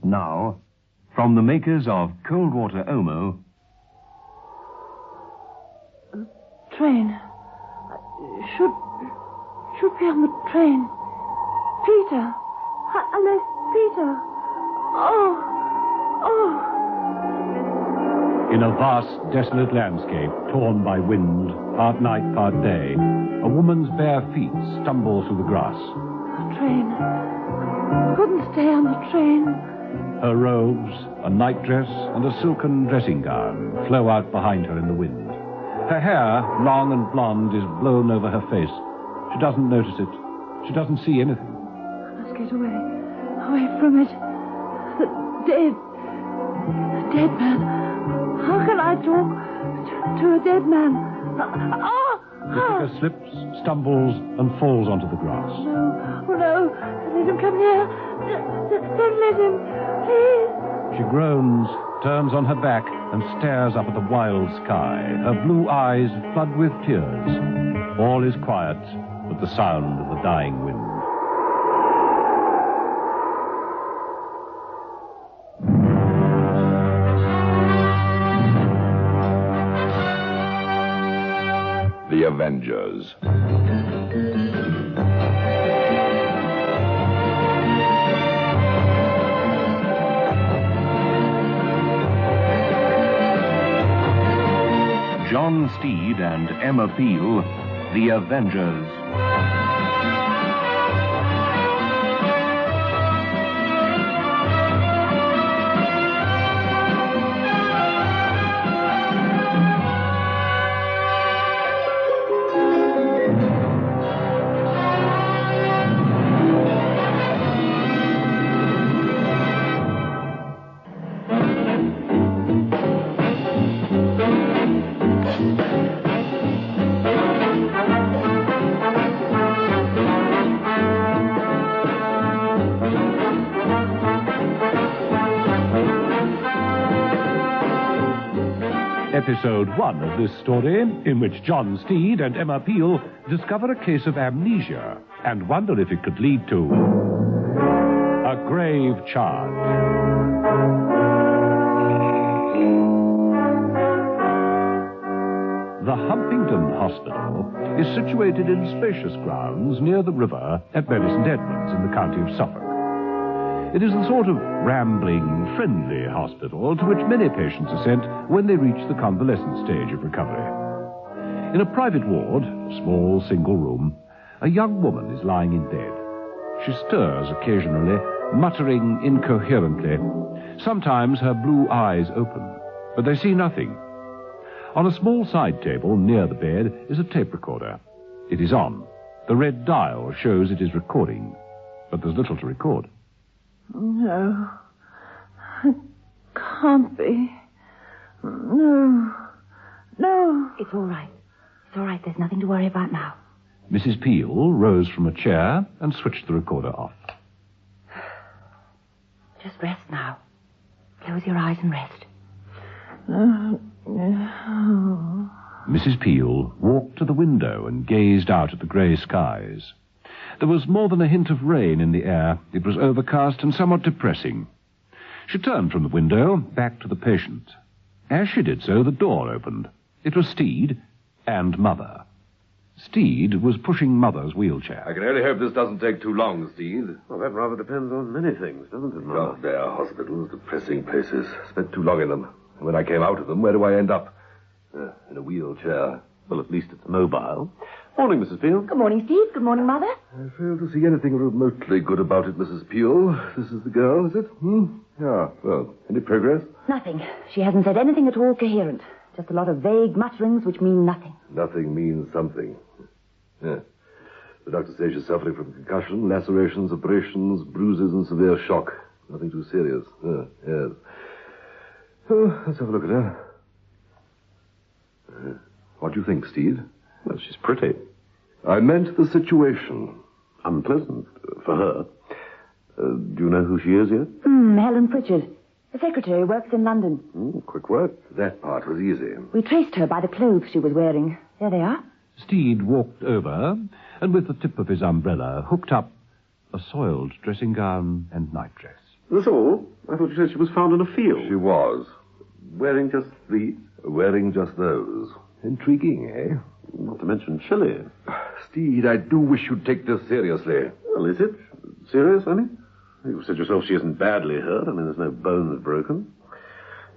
Now, from the makers of Cold Water Omo... Train. Should be on the train. Peter. Unless Peter. Oh. In a vast, desolate landscape, torn by wind, part night, part day, a woman's bare feet stumble through the grass. The train. Couldn't stay on the train. Her robes, a nightdress, and a silken dressing gown flow out behind her in the wind. Her hair, long and blonde, is blown over her face. She doesn't notice it. She doesn't see anything. I must get away. Away from it. The dead man. How can I talk to a dead man? The figure slips, stumbles, and falls onto the grass. No. Don't let him come near. Don't let him. Please. She groans, turns on her back, and stares up at the wild sky. Her blue eyes flood with tears. All is quiet but the sound of the dying wind. The Avengers. John Steed and Emma Peel, The Avengers. Episode 1 of this story, in which John Steed and Emma Peel discover a case of amnesia and wonder if it could lead to a grave charge. The Humpington Hospital is situated in spacious grounds near the river at Bury St. Edmunds in the county of Suffolk. It is the sort of rambling, friendly hospital to which many patients are sent when they reach the convalescent stage of recovery. In a private ward, a small single room, a young woman is lying in bed. She stirs occasionally, muttering incoherently. Sometimes her blue eyes open, but they see nothing. On a small side table near the bed is a tape recorder. It is on. The red dial shows it is recording, but there's little to record. No. It can't be. No. It's all right. There's nothing to worry about now. Mrs. Peel rose from a chair and switched the recorder off. Just rest now. Close your eyes and rest. Mrs. Peel walked to the window and gazed out at the grey skies. There was more than a hint of rain in the air. It was overcast and somewhat depressing. She turned from the window back to the patient. As she did so, the door opened. It was Steed and Mother. Steed was pushing Mother's wheelchair. I can only hope this doesn't take too long, Steed. Well, that rather depends on many things, doesn't it, Mother? God, there are hospitals, depressing places. Spent too long in them. And when I came out of them, where do I end up? In a wheelchair. Well, at least it's mobile. Morning, Mrs. Peel. Good morning, Steve. Good morning, Mother. I fail to see anything remotely good about it, Mrs. Peel. This is the girl, is it? Yeah, well, any progress? Nothing. She hasn't said anything at all coherent. Just a lot of vague mutterings which mean nothing. Nothing means something. Yeah. The doctor says she's suffering from concussion, lacerations, abrasions, bruises, and severe shock. Nothing too serious. Yes. Oh, let's have a look at her. What do you think, Steve? Well, she's pretty. I meant the situation. Unpleasant for her. Do you know who she is yet? Helen Pritchard. The secretary works in London. Quick work. That part was easy. We traced her by the clothes she was wearing. There they are. Steed walked over and with the tip of his umbrella hooked up a soiled dressing gown and nightdress. That's all? I thought you said she was found in a field. She was. Wearing just these? Wearing just those. Intriguing, eh? Not to mention chilly. Steed, I do wish you'd take this seriously. Well, is it? Serious, I mean? You said yourself she isn't badly hurt. I mean, there's no bones broken.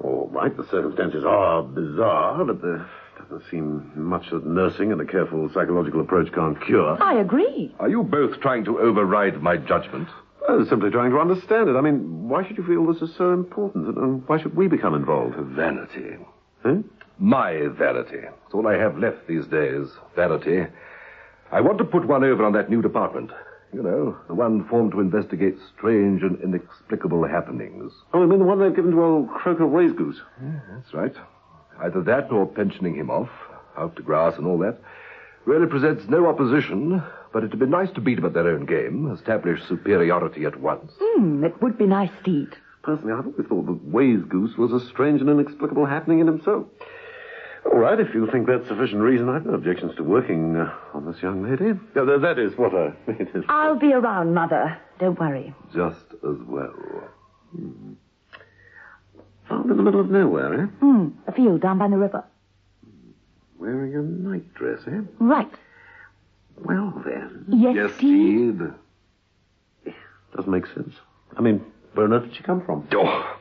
All right, the circumstances are bizarre, but there doesn't seem much that nursing and a careful psychological approach can't cure. I agree. Are you both trying to override my judgment? I was simply trying to understand it. I mean, why should you feel this is so important? And why should we become involved? Vanity. Huh? My vanity. It's all I have left these days. Vanity. I want to put one over on that new department. You know, the one formed to investigate strange and inexplicable happenings. Oh, I mean the one they've given to old Croker Racegoose. Yeah, that's right. Either that or pensioning him off, out to grass and all that, really presents no opposition, but it'd be nice to beat them at their own game, establish superiority at once. It would be nice, Steed. Personally, I've always thought that Racegoose was a strange and inexplicable happening in himself. All right, if you think that's sufficient reason, I've no objections to working on this young lady. Yeah, that is what I mean. I'll be around, Mother. Don't worry. Just as well. Found in the middle of nowhere, eh? A field down by the river. Wearing a nightdress, eh? Right. Well, then. Yes, Steed. Steed. Doesn't make sense. I mean, where on earth did she come from? Oh,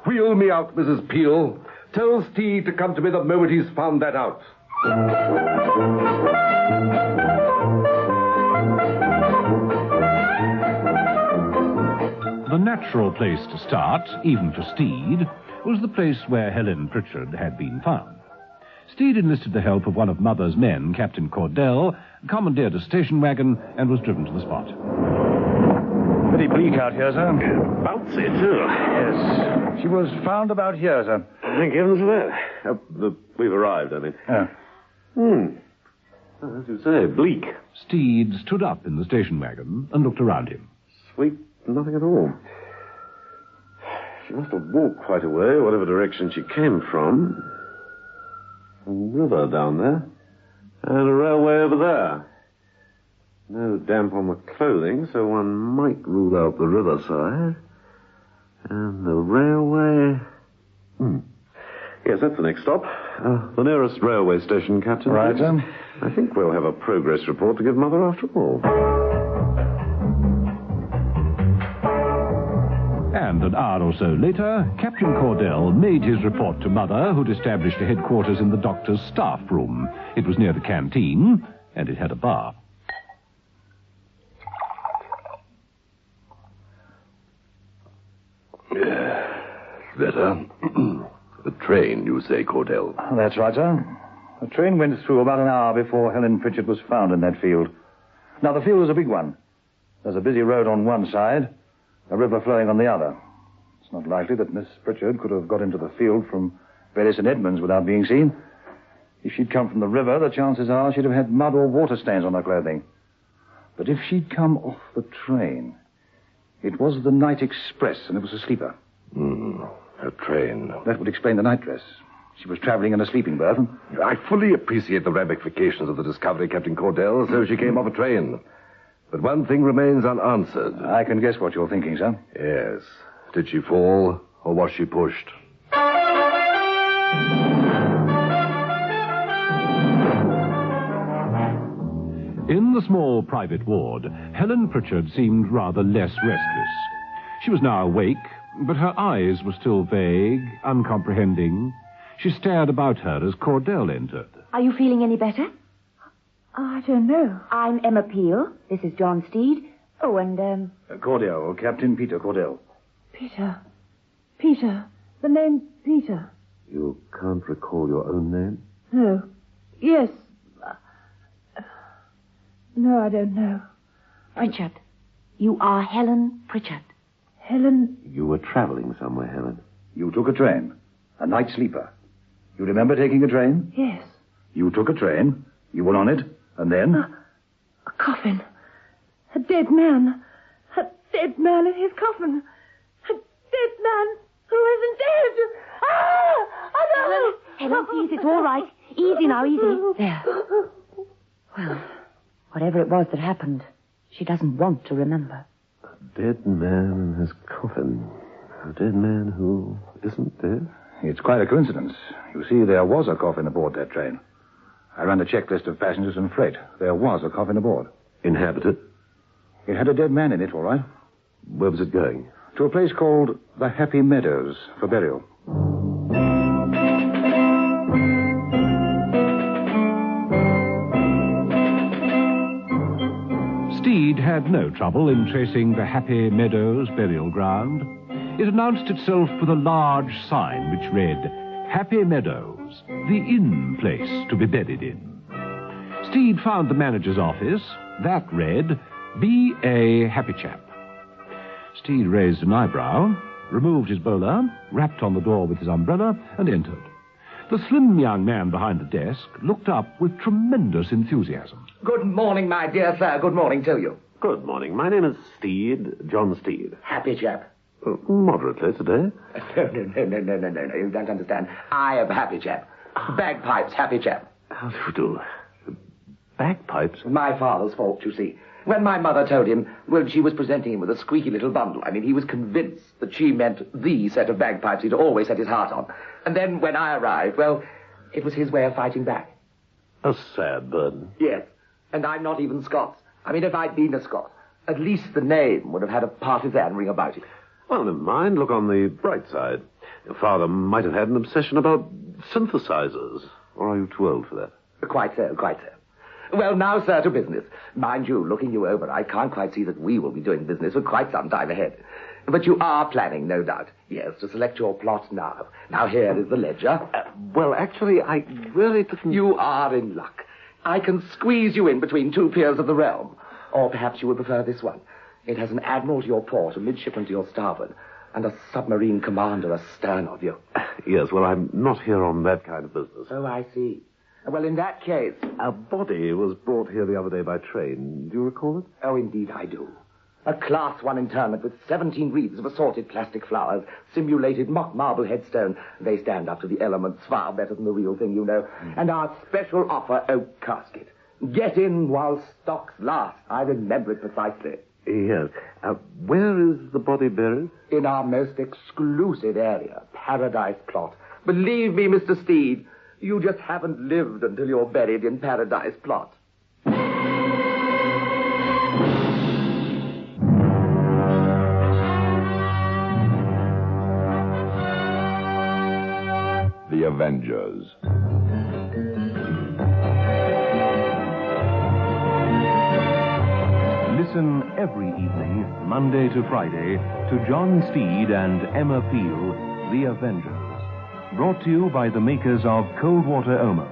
wheel me out, Mrs. Peel. Tell Steed to come to me the moment he's found that out. The natural place to start, even for Steed, was the place where Helen Pritchard had been found. Steed enlisted the help of one of Mother's men, Captain Cordell, commandeered a station wagon, and was driven to the spot. Pretty bleak out here, sir. Bouncy, too. Yes. She was found about here, sir. Thank heavens for that. We've arrived, I mean. As you say, bleak. Steed stood up in the station wagon and looked around him. Sweet, nothing at all. She must have walked quite a way, whatever direction she came from. A river down there. And a railway over there. No damp on the clothing, so one might rule out the riverside. And the railway... Yes, that's the next stop. The nearest railway station, Captain. Right, sir. I think we'll have a progress report to give Mother after all. And an hour or so later, Captain Cordell made his report to Mother, who'd established a headquarters in the doctor's staff room. It was near the canteen, and it had a bar. Better. The train, you say, Cordell? That's right, sir. The train went through about an hour before Helen Pritchard was found in that field. Now, the field is a big one. There's a busy road on one side, a river flowing on the other. It's not likely that Miss Pritchard could have got into the field from Bury St. Edmunds without being seen. If she'd come from the river, the chances are she'd have had mud or water stains on her clothing. But if she'd come off the train, it was the night express, and it was a sleeper. A train. That would explain the nightdress. She was traveling in a sleeping berth. I fully appreciate the ramifications of the discovery, Captain Cordell, so she came off a train. But one thing remains unanswered. I can guess what you're thinking, sir. Yes. Did she fall, or was she pushed? In the small private ward, Helen Pritchard seemed rather less restless. She was now awake, but her eyes were still vague, uncomprehending. She stared about her as Cordell entered. Are you feeling any better? I don't know. I'm Emma Peel. This is John Steed. Oh, and, Cordell, Captain Peter Cordell. Peter. Peter. The name Peter. You can't recall your own name? No. Yes. No, I don't know. Pritchard. You are Helen Pritchard. Helen... You were traveling somewhere, Helen. You took a train. A night sleeper. You remember taking a train? Yes. You took a train. You were on it. And then? A coffin. A dead man. A dead man in his coffin. A dead man who isn't dead. Ah! I don't... Helen, please, it's all right. Easy now, easy. There. Well, whatever it was that happened, she doesn't want to remember. dead man in his coffin. A dead man who isn't dead? It's quite a coincidence. You see, there was a coffin aboard that train. I ran the checklist of passengers and freight. There was a coffin aboard. Inhabited? It had a dead man in it, all right. Where was it going? To a place called the Happy Meadows for burial. Steed had no trouble in tracing the Happy Meadows burial ground. It announced itself with a large sign which read, Happy Meadows, the inn place to be buried in. Steed found the manager's office. That read, B.A. Happy Chap. Steed raised an eyebrow, removed his bowler, rapped on the door with his umbrella, and entered. The slim young man behind the desk looked up with tremendous enthusiasm. Good morning, my dear sir. Good morning to you. Good morning. My name is Steed, John Steed. Happy chap. Moderately today. No, you don't understand. I am Happy chap. Bagpipes, Happy chap. How do you do? Bagpipes? My father's fault, you see. When my mother told him, well, she was presenting him with a squeaky little bundle. I mean, he was convinced that she meant the set of bagpipes he'd always set his heart on. And then when I arrived, well, it was his way of fighting back. A sad burden. Yes, and I'm not even Scots. I mean, if I'd been a Scot, at least the name would have had a partisan ring about it. Well, never mind. Look on the bright side. Your father might have had an obsession about synthesizers. Or are you too old for that? Quite so, quite so. Well, now, sir, to business. Mind you, looking you over, I can't quite see that we will be doing business for quite some time ahead. But you are planning, no doubt, yes, to select your plot now. Now, here is the ledger. Well, actually, I really didn't... You are in luck. I can squeeze you in between two peers of the realm. Or perhaps you would prefer this one. It has an admiral to your port, a midshipman to your starboard, and a submarine commander astern of you. Yes, well, I'm not here on that kind of business. Oh, I see. Well, in that case... A body was brought here the other day by train. Do you recall it? Oh, indeed I do. A Class 1 interment with 17 wreaths of assorted plastic flowers, simulated mock marble headstone. They stand up to the elements far better than the real thing, you know. And our special offer, oak casket. Get in while stocks last. I remember it precisely. Yes. Where is the body buried? In our most exclusive area, Paradise Plot. Believe me, Mr. Steed, you just haven't lived until you're buried in Paradise Plot. The Avengers. Listen every evening, Monday to Friday, to John Steed and Emma Peel, The Avengers. Brought to you by the makers of Cold Water Omo.